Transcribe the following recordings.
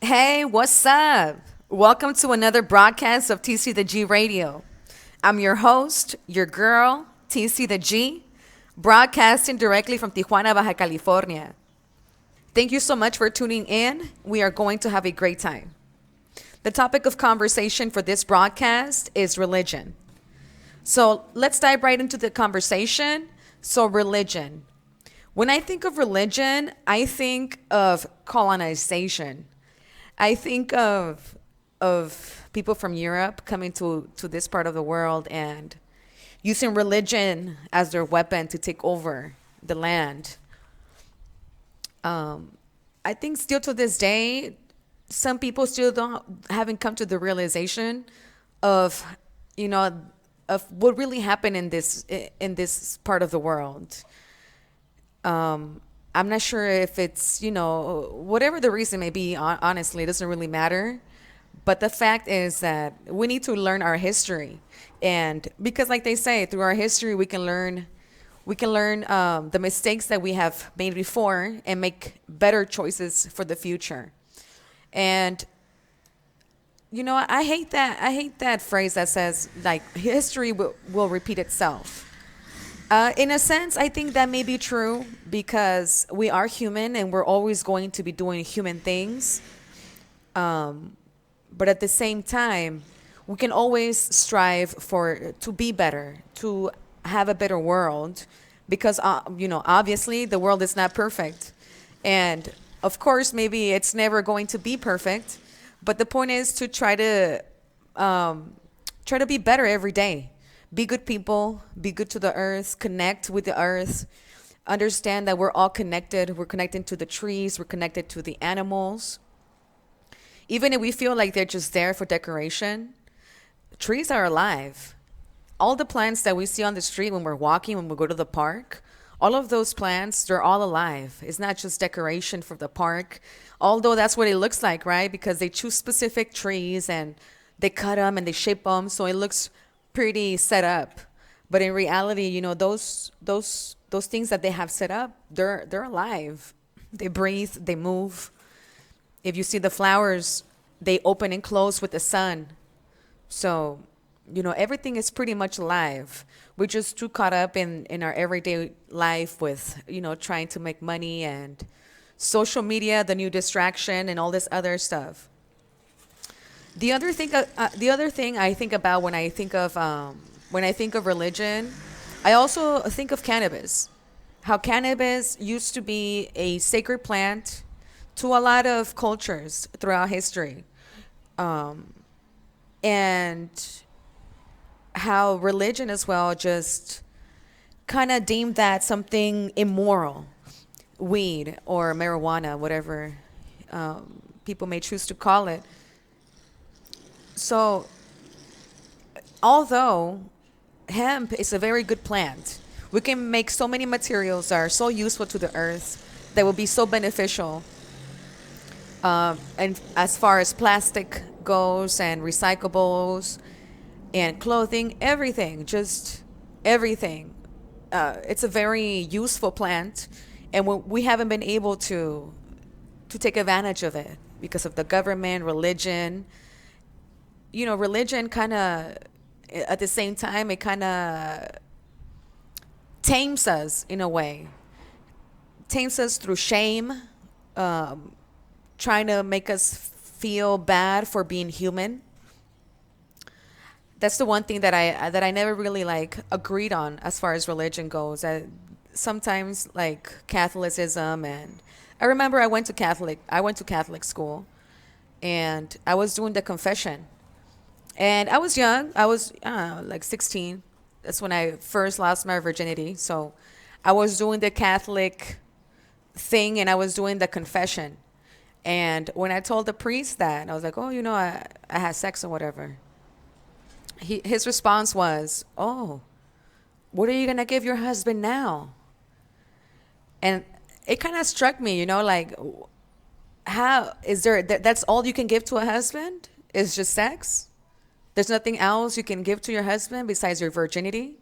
Hey, what's up? Welcome to another broadcast of TC the G Radio. I'm your host, your girl, TC the G, broadcasting directly from Tijuana, Baja California. Thank you so much for tuning in. We are going to have a great time. The topic of conversation for this broadcast is religion. So let's dive right into the conversation. So, religion. When I think of religion, I think of colonization. I think of people from Europe coming to this part of the world and using religion as their weapon to take over the land. I think still to this day, some people still don't haven't come to the realization of you know of what really happened in this part of the world. I'm not sure if it's, whatever the reason may be, honestly, it doesn't really matter. But the fact is that we need to learn our history. And because like they say, through our history, we can learn the mistakes that we have made before and make better choices for the future. And I hate that phrase that says like history will repeat itself. In a sense, I think that may be true because we are human and we're always going to be doing human things. But at the same time, we can always strive for to be better, to have a better world, because obviously the world is not perfect, and of course maybe it's never going to be perfect. But the point is to try to be better every day. Be good people, be good to the earth, connect with the earth, understand that we're all connected. We're connected to the trees, we're connected to the animals. Even if we feel like they're just there for decoration, trees are alive. All the plants that we see on the street when we're walking, when we go to the park, all of those plants, they're all alive. It's not just decoration for the park, although that's what it looks like, right? Because they choose specific trees and they cut them and they shape them so it looks pretty set up. But in reality, those things that they have set up, they're alive. They breathe, they move. If you see the flowers, they open and close with the sun. So, everything is pretty much alive. We're just too caught up in our everyday life with, trying to make money and social media, the new distraction, and all this other stuff. The other thing I think about when I think of religion, I also think of cannabis. How cannabis used to be a sacred plant to a lot of cultures throughout history, and how religion as well just kind of deemed that something immoral, weed or marijuana, whatever people may choose to call it. So, although hemp is a very good plant, we can make so many materials that are so useful to the earth that will be so beneficial. And as far as plastic goes and recyclables and clothing, everything, just everything. It's a very useful plant, and we haven't been able to take advantage of it because of the government, religion. Religion kind of, at the same time, it kind of tames us in a way, tames us through shame, um, trying to make us feel bad for being human. That's the one thing that I never really like agreed on as far as religion goes. Sometimes like Catholicism, and I remember I went to Catholic school, and I was doing the confession, and I was young. I was like 16. That's when I first lost my virginity. So I was doing the Catholic thing and I was doing the confession. And when I told the priest that, I was like, oh, I had sex or whatever. His response was, oh, what are you going to give your husband now? And it kind of struck me, like, how is that's all you can give to a husband is just sex? There's nothing else you can give to your husband besides your virginity?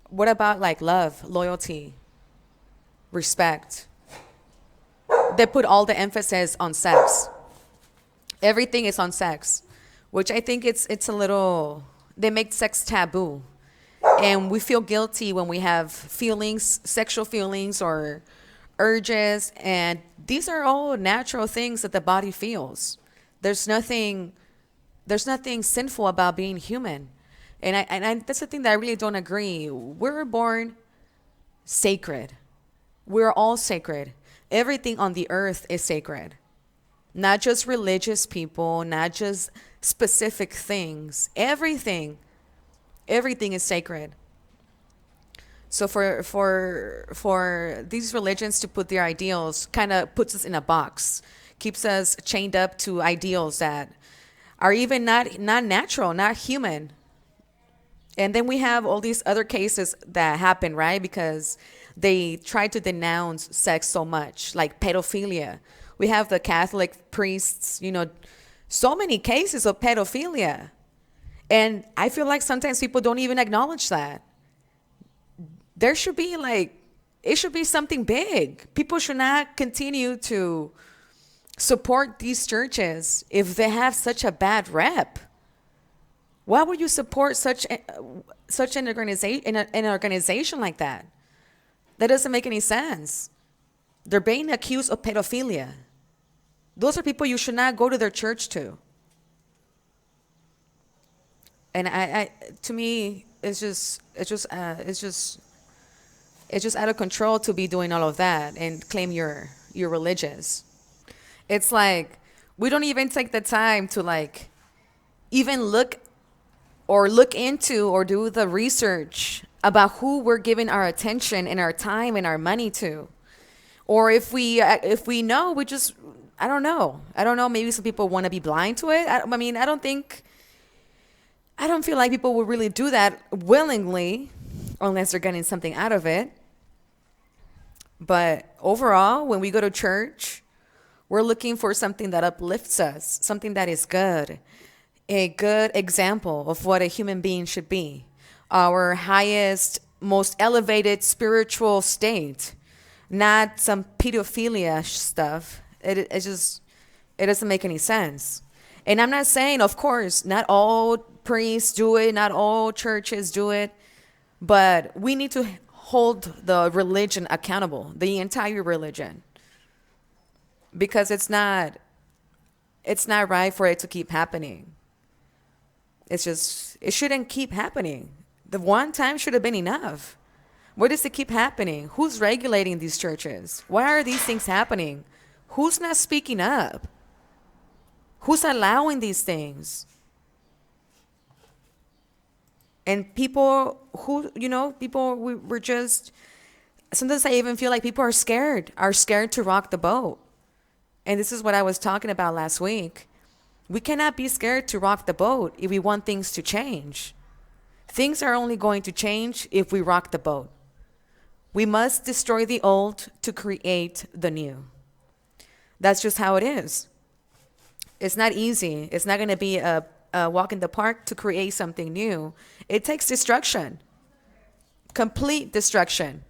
What about like love, loyalty, respect? they put all the emphasis on sex. Everything is on sex, which I think it's a little, they make sex taboo. And we feel guilty when we have feelings, sexual feelings or urges, and these are all natural things that the body feels. There's nothing there's nothing sinful about being human. And I that's the thing that I really don't agree. We're born sacred. We're all sacred. Everything on the earth is sacred. Not just religious people, not just specific things. Everything is sacred. So for these religions to put their ideals kind of puts us in a box, keeps us chained up to ideals that are even not natural, not human. And then we have all these other cases that happen, right? Because they try to denounce sex so much, like pedophilia. We have the Catholic priests, so many cases of pedophilia. And I feel like sometimes people don't even acknowledge that. There should be it should be something big. People should not continue to support these churches if they have such a bad rep. Why would you support such an organization like that? That doesn't make any sense. They're being accused of pedophilia. Those are people you should not go to their church to. And to me, it's just out of control to be doing all of that and claim you're religious. It's like we don't even take the time to even look into or do the research about who we're giving our attention and our time and our money to. Or if we know, we just, I don't know. Maybe some people want to be blind to it. I mean, I don't feel like people would really do that willingly unless they're getting something out of it. But overall, when we go to church, we're looking for something that uplifts us, something that is good, a good example of what a human being should be, our highest, most elevated spiritual state, not some pedophilia stuff. It doesn't make any sense. And I'm not saying, of course, not all priests do it, not all churches do it, but we need to hold the religion accountable, the entire religion, because it's not right for it to keep happening. It shouldn't keep happening. The one time should have been enough. Why does it keep happening? Who's regulating these churches? Why are these things happening? Who's not speaking up? Who's allowing these things? And people we're just, sometimes I even feel like people are scared to rock the boat. And this is what I was talking about last week. We cannot be scared to rock the boat if we want things to change. Things are only going to change if we rock the boat. We must destroy the old to create the new. That's just how it is. It's not easy. It's not going to be a walk in the park to create something new. It takes destruction, complete destruction,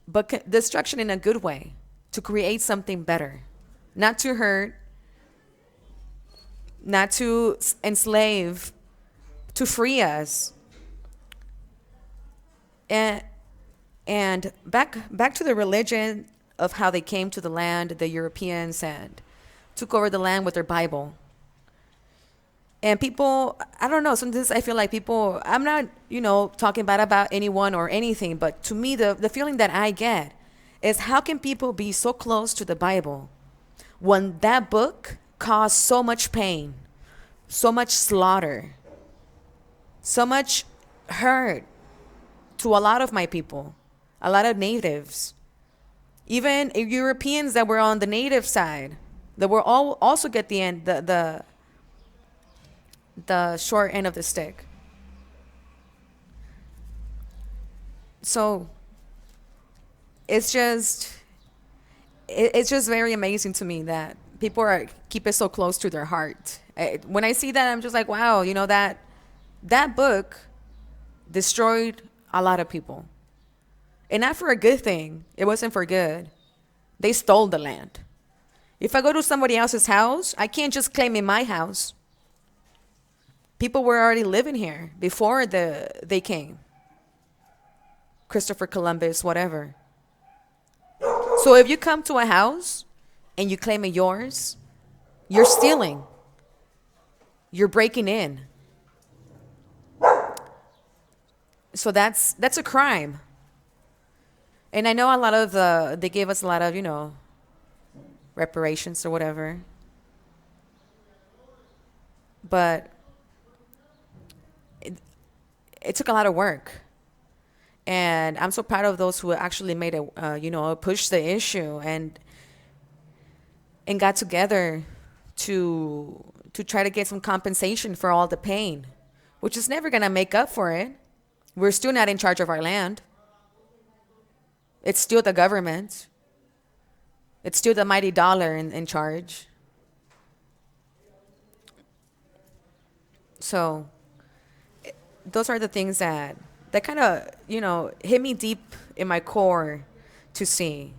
but destruction in a good way, to create something better, not to hurt, not to enslave, to free us. And back to the religion of how they came to the land, the Europeans, and took over the land with their Bible. And people, I don't know, sometimes I feel like people, I'm not, talking bad about anyone or anything, but to me, the feeling that I get is, how can people be so close to the Bible when that book caused so much pain, so much slaughter, so much hurt to a lot of my people, a lot of natives, even Europeans that were on the native side, that were all also get the short end of the stick. So it's just very amazing to me that people keep it so close to their heart. When I see that, I'm just like, wow, that book destroyed a lot of people. And not for a good thing. It wasn't for good. They stole the land. If I go to somebody else's house, I can't just claim it my house. People were already living here before they came. Christopher Columbus, whatever. So if you come to a house and you claim it yours, you're stealing. You're breaking in. So that's a crime. And I know a lot of they gave us a lot of, reparations or whatever. But it took a lot of work. And I'm so proud of those who actually made it, push the issue and got together to try to get some compensation for all the pain, which is never going to make up for it. We're still not in charge of our land. It's still the government. It's still the mighty dollar in charge. So those are the things that kind of, hit me deep in my core to see.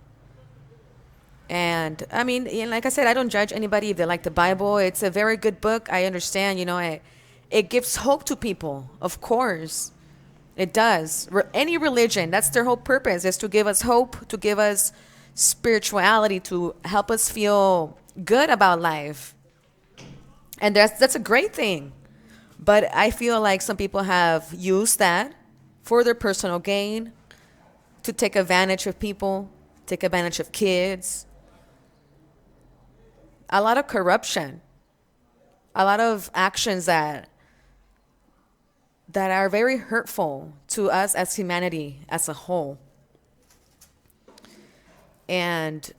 And I mean, like I said, I don't judge anybody if they like the Bible. It's a very good book. I understand, it gives hope to people. Of course, it does. Any religion, that's their whole purpose, is to give us hope, to give us spirituality, to help us feel good about life. And that's a great thing. But I feel like some people have used that for their personal gain, to take advantage of people, take advantage of kids. A lot of corruption, a lot of actions that are very hurtful to us as humanity as a whole. And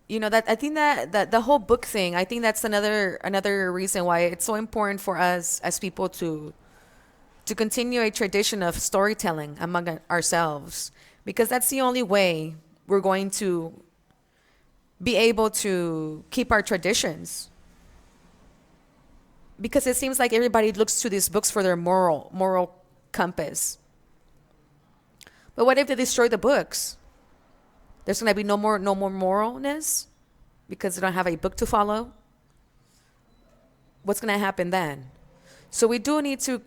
that I think that the whole book thing, I think that's another reason why it's so important for us as people to continue a tradition of storytelling among ourselves, because that's the only way we're going to be able to keep our traditions. Because it seems like everybody looks to these books for their moral compass. But what if they destroy the books? There's going to be no more moralness because they don't have a book to follow. What's going to happen then? So we do need to,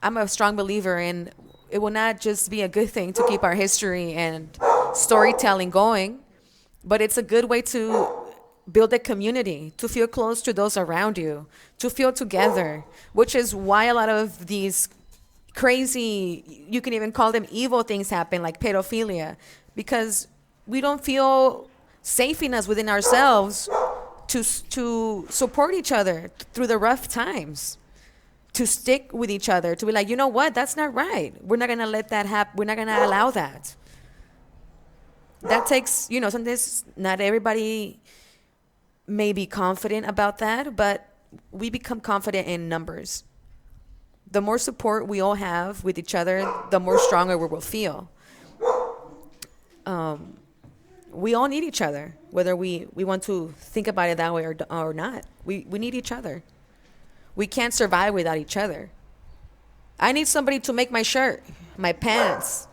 I'm a strong believer in it will not just be a good thing to keep our history and storytelling going, but it's a good way to build a community, to feel close to those around you, to feel together, which is why a lot of these crazy, you can even call them evil things happen, like pedophilia, because we don't feel safe enough within ourselves to support each other through the rough times, to stick with each other, to be like, you know what, that's not right. We're not going to let that happen. We're not going to allow that. That takes, sometimes not everybody may be confident about that, but we become confident in numbers. The more support we all have with each other, the more stronger we will feel. We all need each other, whether we want to think about it that way or not. We need each other. We can't survive without each other. I need somebody to make my shirt, my pants.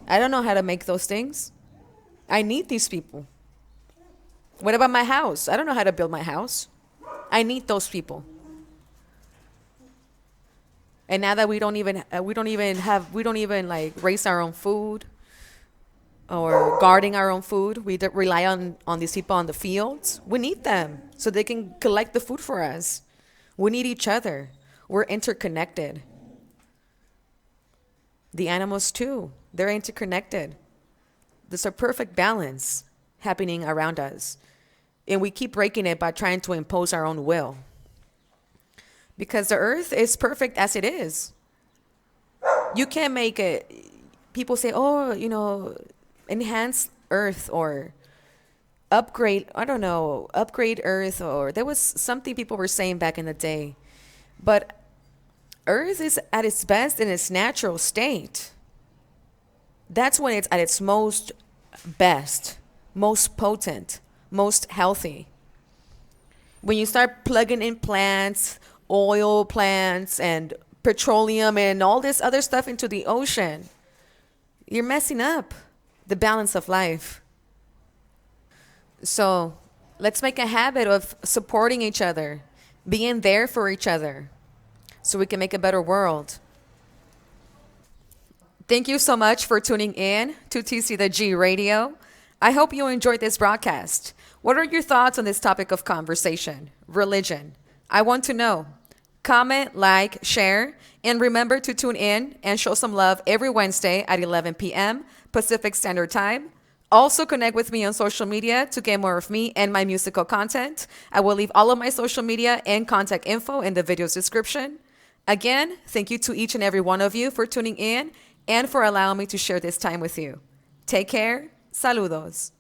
I don't know how to make those things. I need these people. What about my house? I don't know how to build my house. I need those people. And now that we don't even like raise our own food or garden our own food, we rely on these people on the fields. We need them so they can collect the food for us. We need each other. We're interconnected. The animals too, they're interconnected. There's a perfect balance happening around us. And we keep breaking it by trying to impose our own will. Because the earth is perfect as it is. You can't make it. People say, enhance earth or upgrade earth, or there was something people were saying back in the day. But earth is at its best in its natural state. That's when it's at its most best, most potent, most healthy. When you start plugging in plants, oil plants, and petroleum and all this other stuff into the ocean, you're messing up the balance of life. So let's make a habit of supporting each other, being there for each other, so we can make a better world. Thank you so much for tuning in to TC the G Radio. I hope you enjoyed this broadcast. What are your thoughts on this topic of conversation, religion? I want to know. Comment, like, share, and remember to tune in and show some love every Wednesday at 11 p.m. Pacific Standard Time. Also, connect with me on social media to get more of me and my musical content. I will leave all of my social media and contact info in the video's description. Again, thank you to each and every one of you for tuning in and for allowing me to share this time with you. Take care. Saludos.